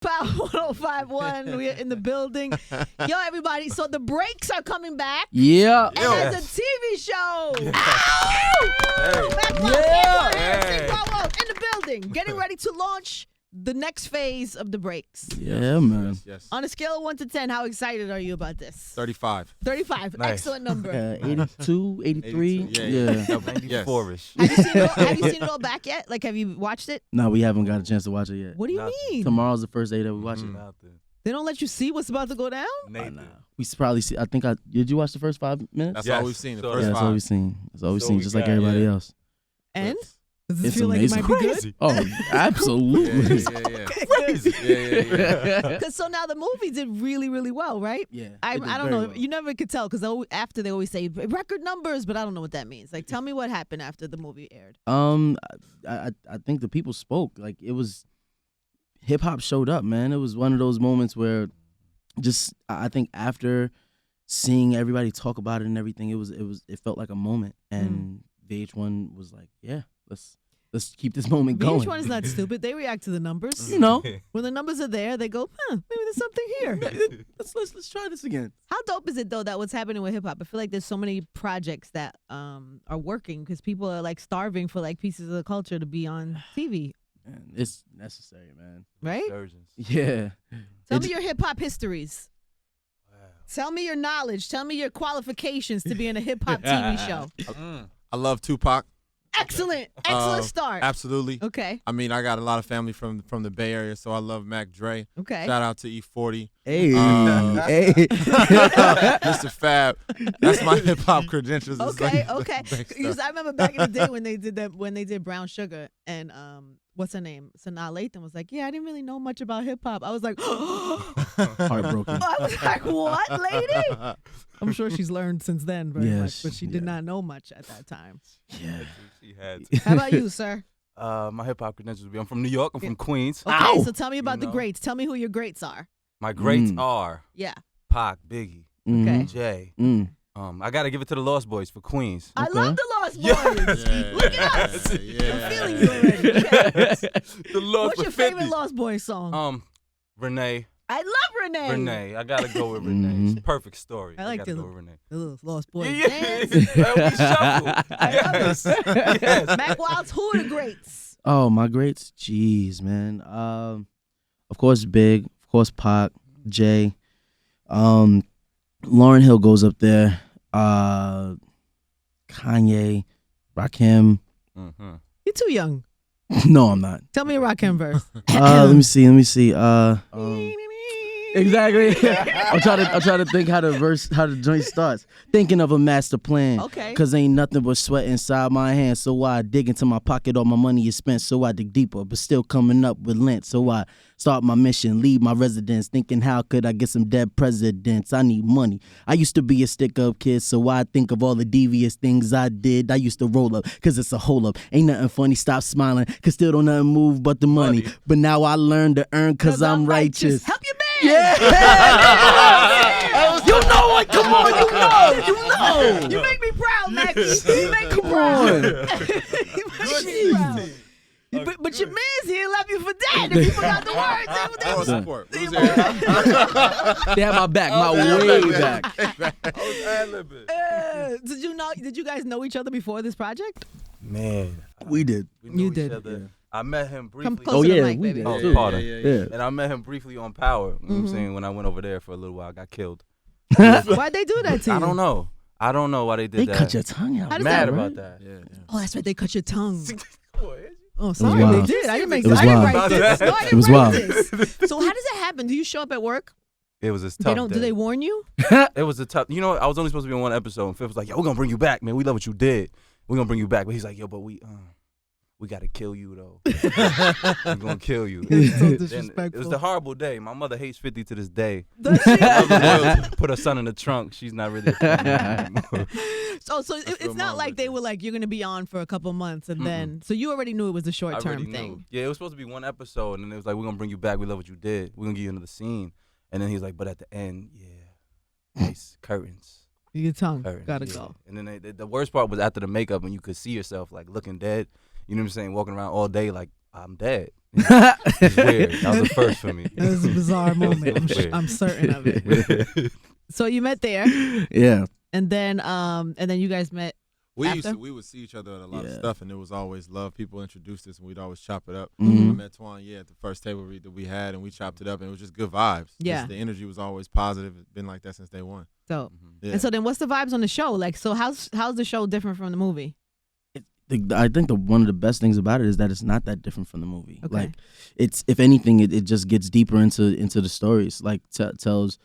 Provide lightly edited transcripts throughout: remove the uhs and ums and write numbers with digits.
Power 105.1. We're in the building. Yo, everybody. So the breaks are coming back. Yeah. And there's a TV show. Hey. Mack Wilds, Antoine Harris, Sinqua Walls in the building. Getting ready to launch the next phase of the breaks. Yeah, man. Yes. On a scale of 1 to 10, how excited are you about this? 35. 35. Nice. Excellent number. 82, 83. 82, Yeah. 94-ish. Have you seen it all back yet? Like, have you watched it? No, we haven't got a chance to watch it yet. What do you Nothing. mean? Tomorrow's the first day that we watch it. Nothing. They don't let you see what's about to go down? Nathan. We probably see. I think did you watch the first 5 minutes? That's Yes. all we've seen. The So- first Yeah, that's all 5. we've seen. That's all we've So seen, we just like got- everybody yeah. else. And? Does it It's feel amazing. like it might be good? Oh, absolutely. Yeah. Crazy. Yeah. Because so now the movie did really, really well, right? Yeah. I it did don't very know. well. You never could tell because after they always say record numbers, but I don't know what that means. Like, tell me what happened after the movie aired. I think the people spoke. Like, it was hip hop showed up, man. It was one of those moments where just I think after seeing everybody talk about it and everything, it felt like a moment. And VH1 was like, yeah, let's keep this moment going. VH1 is not stupid. They react to the numbers. You know, When the numbers are there, they go, maybe there's something here. let's try this again. How dope is it though that what's happening with hip hop? I feel like there's so many projects that are working because people are like starving for like pieces of the culture to be on TV, Man, it's necessary, man. right? Surgeons. Yeah. Tell It's- me your hip hop histories. Tell me your knowledge. Tell me your qualifications to be in a hip hop TV show. I love Tupac. Excellent. Excellent start. Absolutely. Okay. I mean, I got a lot of family from the Bay Area, so I love Mac Dre. Okay. Shout out to E40. Hey, Hey. hey. Mr. Fab. That's my hip hop credentials. It's Okay, like- okay. like Because stuff. I remember back in the day when they did Brown Sugar and what's her name? Sanaa Lathan was like, yeah, I didn't really know much about hip hop. I was like, Heartbroken. I was like, what, lady? I'm sure she's learned since then very much, Yes, but she did yeah. not know much at that time. Yeah. She had to. How about you, sir? My hip hop credentials would be I'm from New York. I'm from Queens. Okay, so tell me about You the know? greats. Tell me who your greats are. My greats Mm. are Yeah. Pac, Biggie, Okay. Jay. Mm. I gotta give it to the Lost Boys for Queens. I Okay. love the Lost Boys. Yeah, Look at us. yeah. I'm feeling you already. Okay. The Lost What's your favorite Lost Boys song? Renee. I love Renee. Renee. I gotta go with Renee. It's a perfect story. I like gotta the- go with Renee. The little Lost Boys Yeah. dance. We shuffle. Yes. Yes. Mack Wilds, who are the greats? Oh, my greats? Jeez, man. Of course, Big. Of course, Pac, Jay. Lauryn Hill goes up there. Kanye, Rakim. Mm-hmm. You're too young. No, I'm not. Tell me a Rakim verse. Let me see. Exactly. I'm trying to think how the joint starts. Thinking of a master plan. Okay. Cause ain't nothing but sweat inside my hands. So I dig into my pocket, all my money is spent. So I dig deeper, but still coming up with lint. So I start my mission, leave my residence. Thinking how could I get some dead presidents? I need money. I used to be a stick-up kid, so I think of all the devious things I did. I used to roll up, cause it's a hole up. Ain't nothing funny, stop smiling. Cause still don't nothing move but the money. But now I learn to earn cause I'm righteous. Help your man. Yeah. You know it. Come on. You know. You make me proud, Mackie. You make me Come proud. on. You make me proud. But your man's here left you for dead. If you forgot the words, Moral support. They had my back, my way back. Did you guys know each other before this project? Man. We did. We knew You each did. other. I met him briefly. Come closer to the mic, we baby. did. Oh, too. pardon. Yeah. And I met him briefly on Power. You know what I'm saying? When I went over there for a little while, I got killed. Why'd they do that to you? I don't know. I don't know why they did They that. cut your tongue out. How does Mad that- about that. Yeah. Oh, that's right. They cut your tongue. Oh, was sorry. They wild. did. I didn't make It was I didn't wild. write this. No, I It didn't was write wild. this. So how does it happen? Do you show up at work? It was a They tough don't. day. Do they warn you? It was a tough. You know, I was only supposed to be on one episode, and Fifth was like, "Yo, we're gonna bring you back, man. We love what you did. We're gonna bring you back." But he's like, "Yo, but we gotta kill you though. We're gonna kill you." It's so Then disrespectful. it was a horrible day. My mother hates 50 to this day. Does she? Put her son in the trunk. She's not really a fan anymore. So it's not like they were like, you're gonna be on for a couple months and then so you already knew it was a I short already term thing. knew. Yeah, it was supposed to be one episode, and then it was like, "We're gonna bring you back. We love what you did. We're gonna give you another scene." And then he's like, "But at the end, nice curtains." Your tongue Curtains, gotta yeah. go. And then the worst part was after the makeup, and you could see yourself like looking dead. You know what I'm saying? Walking around all day like I'm dead. It's weird. That was the first for me. It was a bizarre moment. Weird. I'm certain of it. So you met there, Yeah. and then you guys met. We would see each other at a lot of Yeah. stuff, and it was always love. People introduced us, and we'd always chop it up. Mhm. I met Antoine, at the first table read that we had, and we chopped it up, and it was just good vibes. Yeah. Just the energy was always positive. It's been like that since day one. So Yeah. and so then, what's the vibes on the show? Like, so how's the show different from the movie? I think one of the best things about it is that it's not that different from the movie. Okay. Like, it's, if anything, it just gets deeper into the stories. Like, tells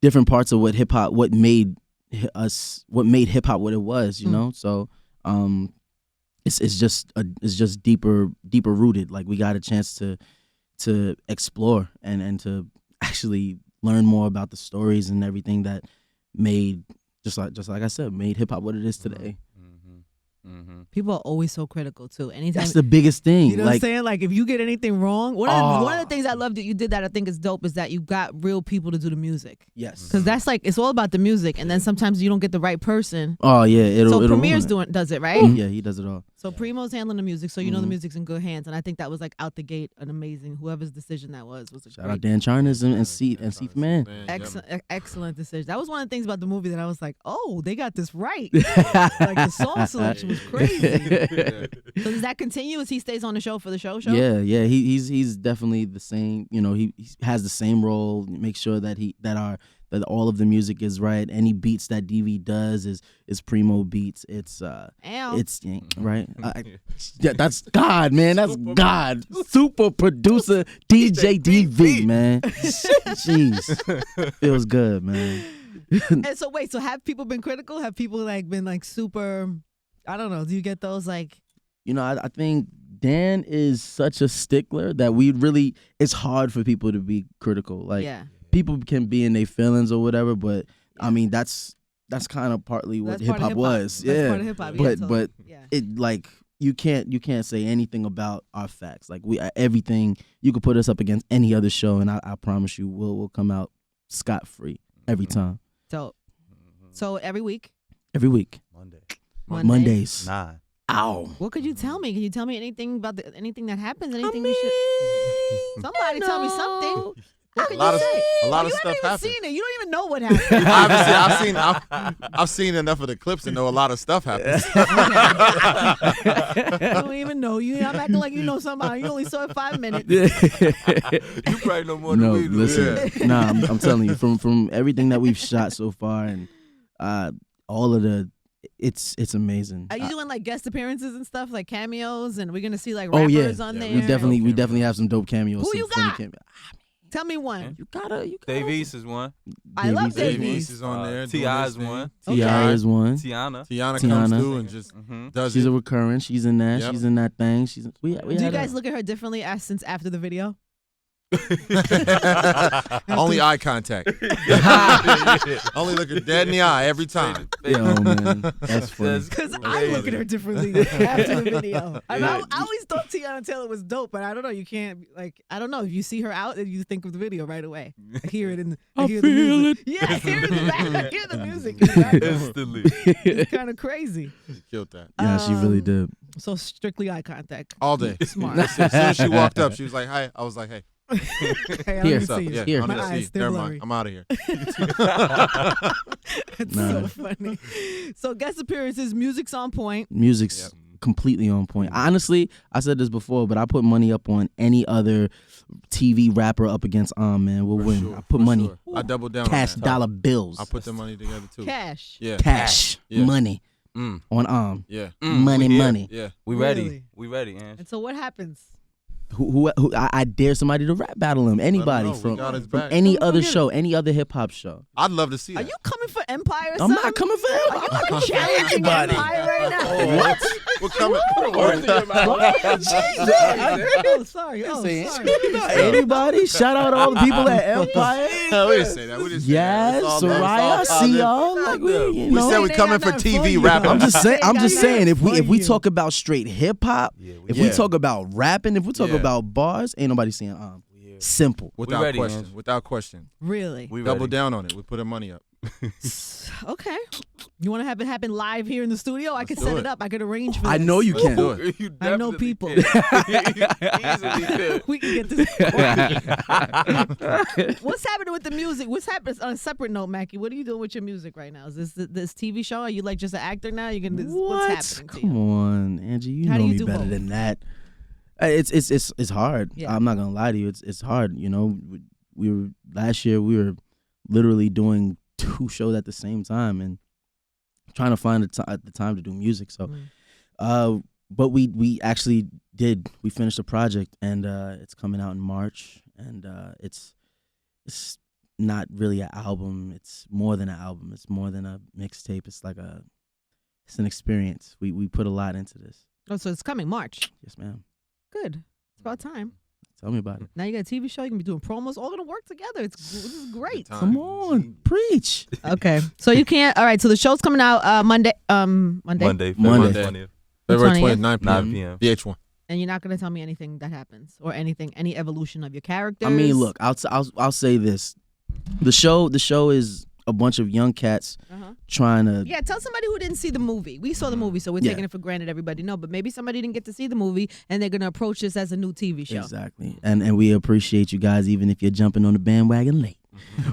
different parts of what hip hop, what made hip hop what it was. You know, so it's just deeper rooted. Like, we got a chance to explore and to actually learn more about the stories and everything that made, just like I said, made hip hop what it is today. People are always so critical too. Anytime That's the biggest thing. you know what I'm saying? Like, if you get anything wrong, one of the things I love that you did that I think is dope is that you got real people to do the music. Yes. Because that's like, it's all about the music, and then sometimes you don't get the right person. Oh yeah, it'll Premier's ruin does it, right? Yeah, he does it all. So Primo's handling the music, so you know the music's in good hands, and I think that was like out the gate an amazing. Whoever's decision that was a Shout great, out Dan Charnes and Seath Man. excellent decision. That was one of the things about the movie that I was like, oh, they got this right. Like, the song selection was crazy. So does that continue as he stays on the show for the show? Yeah. He's definitely the same. You know, he has the same role. Make sure that that all of the music is right. Any beats that DV does is Primo beats. It's right. Yeah, that's God, man. That's God. Super producer DJ DV, man. Jeez, feels good, man. And so wait, so have people been critical? Have people like been like super? I don't know. Do you get those like? You know, I think Dan is such a stickler that it's hard for people to be critical. Like, people can be in their feelings or whatever, but I mean, that's kind of partly what hip hop was. That's part of hip-hop. But it, like, you can't say anything about our facts. Like, everything, you could put us up against any other show, and I promise you, we'll come out scot-free every time. So every week? Every week. Mondays. 9. Ow. What could you tell me? Can you tell me anything about anything that happens? Anything we should? Somebody tell me something. What can you say? A lot of you stuff haven't even happens. seen it. You don't even know what happened. Obviously, I've seen enough of the clips to know a lot of stuff happens. You don't even know. I'm acting like you know somebody. You only saw it 5 minutes. You probably know more than we do. Listen. Nah, I'm telling you, from everything that we've shot so far and all of it's amazing. Are you doing like guest appearances and stuff, like cameos, and we're gonna see like Oh rappers yeah, on there? we definitely have some dope cameos. Who some you funny got? cameos. Tell me one. You gotta. Davies is one. I love Davies. Davies. is on there. T.I. is one. T.I. is one. Tiana Comes through and just does She's it. a recurrent. She's in that. Yep. She's in that thing. We Do you guys look at her differently since after the video? Only eye contact. Only look her dead in the eye every time. Yo, man, that's funny. Because I look at her differently after the video. I always thought Tiana Taylor was dope, but I don't know. You can't, like, I don't know. If you see her out, you think of the video right away. I hear it I hear the music. Yeah, I hear it in the back. I hear the music. Instantly. It's kind of crazy. She killed that. Yeah, she really did. So strictly eye contact. All day. Smart. As soon as she walked up, she was like, hi. I was like, hey. Hey, I Here. don't What's up? see you. Yeah, Here. I My don't see eyes you. still Never blurry. mind. I'm out of here. It's so funny. So guest appearances, music's on point. Music's completely on point. Honestly, I said this before, but I put money up on any other TV rapper up against man. We'll win. Sure, I put for money. sure. I doubled down Cash on that. dollar bills. I put the money together too. Cash. Yeah. Cash. Yeah. Money. On Yeah. money, we here. money. Yeah. We ready. Really? We ready, Ange. And so what happens? Who I dare somebody to rap battle him. Anybody know. We from got his from back. any Don't other forget show, any other hip hop show. I'd love to see Are that. you coming for Empire? I'm not coming for him. I'm not coming for challenging anybody. Empire right now. What? We're coming. Oh, sorry. Oh, sorry. Anybody? Shout out all the people at Empire. No, we didn't say that. We didn't say that. Yes, It's all love. It's Soraya, all I see positive. y'all. Like we We know. said we They coming got for nothing for TV you. rapping. I'm just saying. They got saying if we nothing for talk about straight hip hop, if we Yeah. talk about rapping, if we talk Yeah. about bars, ain't nobody saying Simple. Without ready, question. man. Without question. Really? We Double ready. down on it. We put our money up. Okay. You want to have it happen live here in the studio? I could do set it. it up. I could arrange for this. I know you can. Do it. You I know definitely people. can. Easily could. We can get this. What's happening with the music? What's happening on a separate note, Mackie? What are you doing with your music right now? Is this TV show? Are you like just an actor now? You're gonna what's happening to you? Come on, Angie. You How do know you me do better both? than that. It's hard. Yeah. I'm not gonna lie to you. It's hard. You know, last year we were literally doing 2 shows at the same time and trying to find the time to do music. So, but we actually did. We finished the project and it's coming out in March. And it's not really an album. It's more than an album. It's more than a mixtape. It's an experience. We put a lot into this. Oh, so it's coming March. Yes, ma'am. Good. It's about time. Tell me about it. Now you got a TV show. You can be doing promos. All gonna work together. This is great. Time. Come on, preach. Okay. So you can't. All right. So the show's coming out Monday. Monday. Monday. February 20th? 29, 9 p.m. 9 p.m. VH1. And you're not gonna tell me anything that happens or anything, any evolution of your characters. I mean, look, I'll say this. The show is a bunch of young cats trying to. Yeah, tell somebody who didn't see the movie. We saw the movie, so we're taking it for granted. Everybody know, but maybe somebody didn't get to see the movie, and they're gonna approach this as a new TV show. Exactly, and we appreciate you guys, even if you're jumping on the bandwagon late.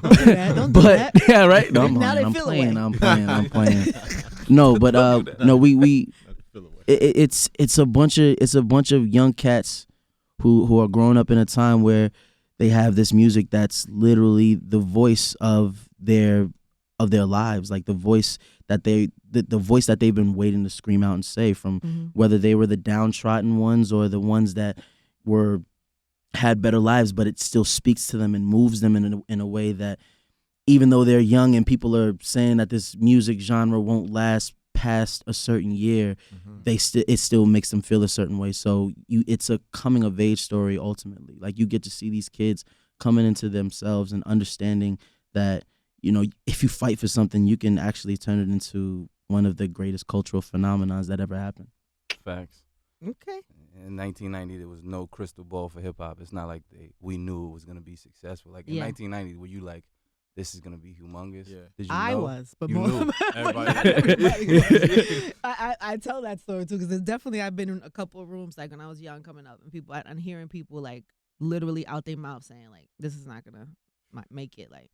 Don't do that. Don't do that. Yeah, right. No, Now they I'm feel playing. away. I'm playing. No, but no, we it's a bunch of young cats who are growing up in a time where they have this music that's literally the voice of their lives, like the voice that the voice that they've been waiting to scream out and say, from whether they were the downtrodden ones or the ones that had better lives, but it still speaks to them and moves them in a way that, even though they're young and people are saying that this music genre won't last past a certain year, it still makes them feel a certain way. So it's a coming of age story ultimately. Like, you get to see these kids coming into themselves and understanding that, you know, if you fight for something, you can actually turn it into one of the greatest cultural phenomena that ever happened. Facts. Okay. In 1990, there was no crystal ball for hip hop. It's not like we knew it was gonna be successful. Like in 1990, were you like, this is gonna be humongous? Yeah. Did you I know? was, but You more. knew. Everybody was. I tell that story too, because definitely I've been in a couple of rooms like when I was young coming up, and I'm hearing people like literally out their mouth saying like, this is not gonna make it. Like,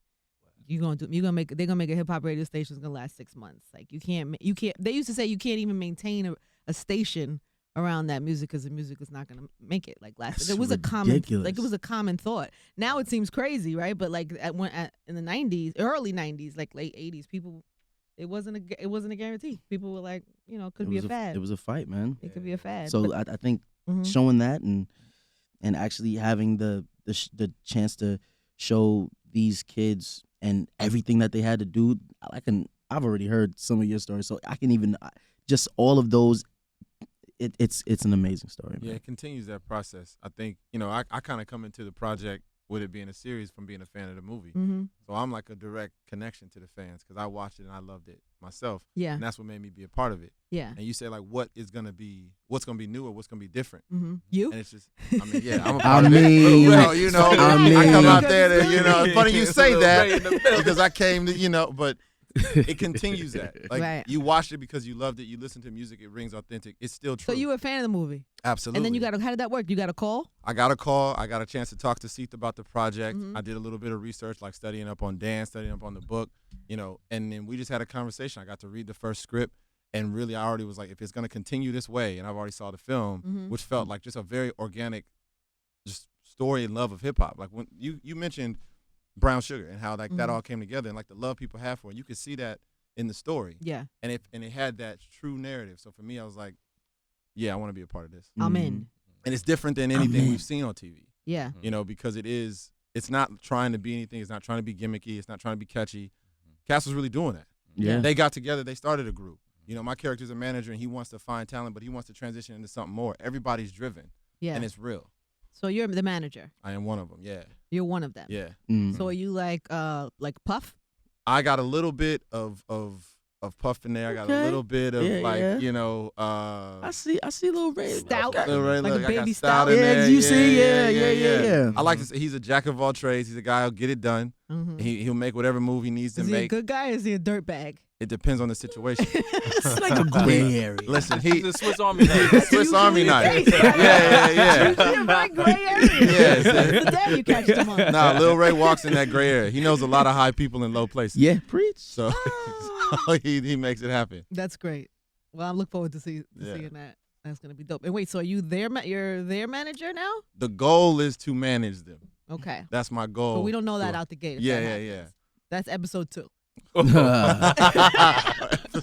they're gonna make a hip hop radio station that's gonna last 6 months. Like, you can't. They used to say you can't even maintain a station around that music because the music is not gonna make it like last. It was ridiculous. it was a common thought. Now it seems crazy, right? But like in the 90s, early 90s, like late 80s, people, it wasn't a guarantee. People were like, you know, it could be a fad. It was a fight, man. It could be a fad. So but, I think showing that and actually having the chance to show these kids and everything that they had to do, I've already heard some of your stories, so I can even just all of those. It's an amazing story, man. Yeah, it continues that process. I think, you know, I kind of come into the project with it being a series from being a fan of the movie. So I'm like a direct connection to the fans because I watched it and I loved it myself. Yeah. And that's what made me be a part of it. Yeah. And you say, like, what's going to be new or what's going to be different? You? And it's just, I mean, yeah, I'm a part of it. Well, you know, I come out there to, you know, it's funny you say that because I came to, you know, but it continues that. Like, you watched it because you loved it. You listened to music. It rings authentic. It's still true. So you were a fan of the movie? Absolutely. And then how did that work? You got a call? I got a call. I got a chance to talk to Seeth about the project. I did a little bit of research, like studying up on Dan, studying up on the book, you know, and then we just had a conversation. I got to read the first script, and really I already was like, if it's going to continue this way, and I've already saw the film, which felt like just a very organic just story and love of hip-hop. Like, when you mentioned Brown Sugar and how like that all came together and like the love people have for it, you could see that in the story. Yeah. And it had that true narrative. So for me, I was like, yeah, I want to be a part of this. I'm in. And it's different than anything we've seen on TV. Yeah. You know, because it's not trying to be anything. It's not trying to be gimmicky. It's not trying to be catchy. Cass was really doing that. Yeah. They got together. They started a group. You know, my character's a manager and he wants to find talent, but he wants to transition into something more. Everybody's driven. Yeah. And it's real. So you're the manager. I am one of them. Yeah. You're one of them. Yeah. So are you like Puff? I got a little bit of Puff in there. I got a little bit of you know. I see little Ray. Stout. Little Ray, Like a look, I got baby stout stout. in Yeah, there. you see, yeah. I like to say he's a jack of all trades. He's a guy who'll get it done. He'll make whatever move he needs to Is he make. a good guy or is he a dirtbag? It depends on the situation. It's like a gray area. Listen, He's a Swiss Army knife. Swiss Army knife. Face, right? Yeah. Usually a very gray area. Yes. It's the day you catch them on. Nah, Lil Ray walks in that gray area. He knows a lot of high people in low places. Yeah, preach. So, so he makes it happen. That's great. Well, I look forward to seeing that. That's gonna be dope. And wait, so are you you're their manager now? The goal is to manage them. Okay. That's my goal. But we don't know that out the gate. Yeah. That's episode 2.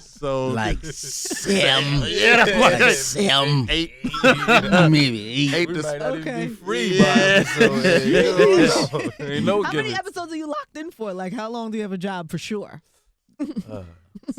So like Sam. Yeah, like Sam. 8. Maybe 8. 8 We might not even Okay. be free Yeah. by episode. You don't know. Ain't no How many gimmicks. episodes are you locked in for? Like, how long do you have a job for sure?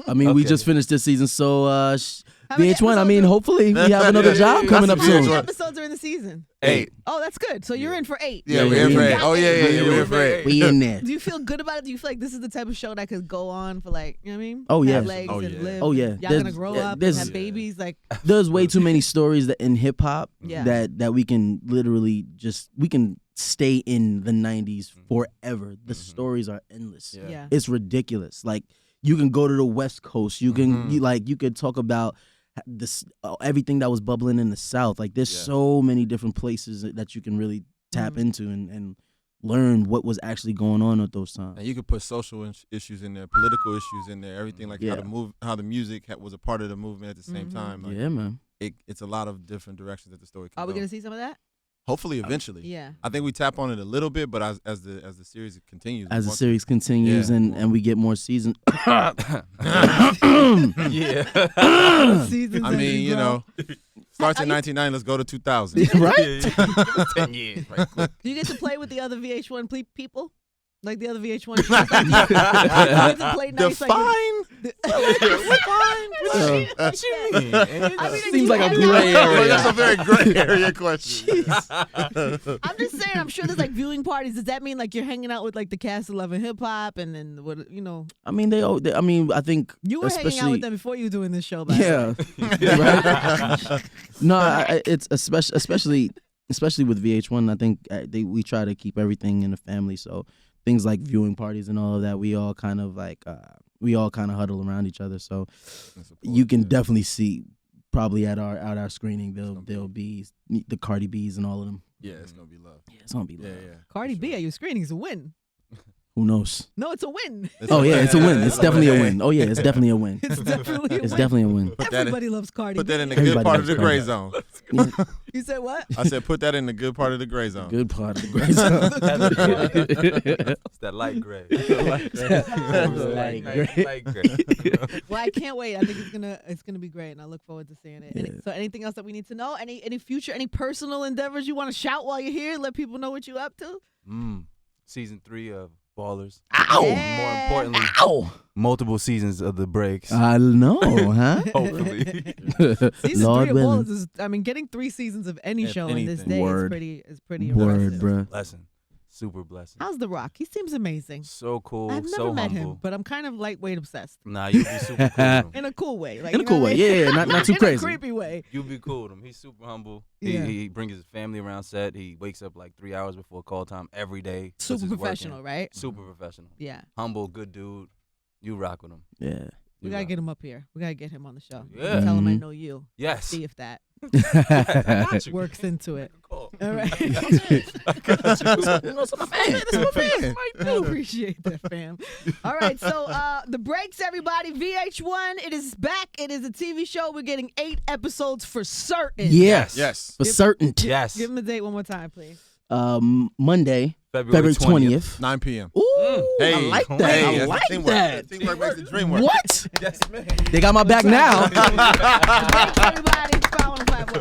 I mean, we Okay. just finished this season, so How many VH1. I episodes mean, are- hopefully we have another job coming up That's How soon. many VH1. episodes are in the season? 8. Oh, that's good. So you're in for 8. Yeah, Yeah, we're in for yeah. 8. Oh, yeah, we're in for 8. We in there. Do you feel good about it? Do you feel like this is the type of show that could go on for like, you know what I mean? Oh, yeah. Have legs Oh, and yeah. live. Oh, yeah. Y'all There's- gonna grow yeah, up and there's- have babies. Like, There's way too many stories that in hip hop Yeah. that we can literally we can stay in the 90s forever. The stories are endless. yeah. It's ridiculous. Like you can go to the West Coast. You can you could talk about this everything that was bubbling in the South. Like there's so many different places that you can really tap into and learn what was actually going on at those times. And you could put social issues in there, political issues in there, everything like Yeah. how the music was a part of the movement at the same time. Like, Yeah, man. it's a lot of different directions that the story can Are we go. gonna see some of that? Hopefully, eventually. Yeah. I think we tap on it a little bit, but as the series continues, As the once- series continues Yeah. and we get more seasons. Yeah. Seasons I as mean, we you grow. know, starts in 1999. Let's go to 2000. Right? 10 years. Right quick. Do you get to play with the other VH1 people? Like the other VH1 shows? Like, do you get to play nice, Define. Like, I mean, Seems like a you gray have- area. That's a very gray area question. I'm just saying, I'm sure there's like viewing parties. Does that mean like you're hanging out with like the cast of Love and Hip Hop and then what, you know? I mean, I mean, I think You were hanging out especially- with them before you were doing this show, by the way. Yeah. Right? No, it's especially with VH1. I think we try to keep everything in the family. So things like viewing parties and all of that, we all kind of huddle around each other. So you can definitely see probably at our screening there'll be the Cardi B's and all of them. Yeah, it's gonna be love. Yeah, it's gonna be love. Yeah. Cardi B at your screening is a win. Who knows? No, it's a win. Oh yeah, it's a win. It's definitely a win. Oh yeah, it's definitely a win. It's definitely a It's win. definitely a win. Put that in, Everybody loves Cardi put B. that in the good Everybody part of loves the gray Cardi. zone. Yeah, You said what? I said put that in the good part of the gray zone. good part of the gray zone. It's that light gray. Light gray. Light gray. Well, I can't wait. I think it's gonna be great, and I look forward to seeing it. Yeah. So, anything else that we need to know? Any future, any personal endeavors you want to shout while you're here? Let people know what you're up to. Season 3 of Ballers. Ow! Yeah. More importantly, Ow! multiple seasons of The Breaks. I know, huh? Hopefully. Season Lord 3 of willing. Ballers is, I mean, getting 3 seasons of any show in this anything. day Word. is pretty Word, impressive. bruh. Blessing. Super blessing. How's The Rock? He seems amazing. So cool. I've never so met humble. him, but I'm kind of lightweight obsessed. Nah, you'd be super cool with him. In a cool way. Like, In a you know cool what I way. mean? Yeah, not too In crazy. a creepy way. You'd be cool with him. He's super humble. Yeah. He brings his family around set. He wakes up like 3 hours before call time every day. 'cause Super he's professional, working. right? Super professional. Yeah. Humble, good dude. You rock with him. Yeah. We You gotta rock. get him up here. We gotta get him on the show. Yeah. Tell him I Mhm. know you. Yes. See if that Got you. works into it. Cool. All right. That's my fan. I appreciate that, fam. All right, so The Breaks, everybody. VH1, it is back. It is a TV show. We're getting 8 episodes for certain. Yes. Yes. For certain. Yes. Give him the date one more time, please. Monday, February 20th. 9 p.m. Ooh, Hey, I like come that. on. I that's like teamwork. that. Teamwork makes the dream work. What? Yes, man. They got my back now. The Breaks, everybody.